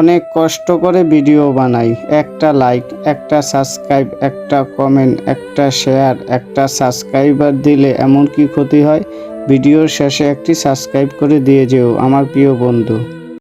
অনেক কষ্ট করে ভিডিও বানাই। একটা লাইক, একটা সাবস্ক্রাইব, একটা কমেন্ট, একটা শেয়ার, একটা সাবস্ক্রাইবার দিলে এমন কি ক্ষতি হয়? ভিডিওর শেষে একটি সাবস্ক্রাইব করে দিয়ে যেও আমার প্রিয় বন্ধু।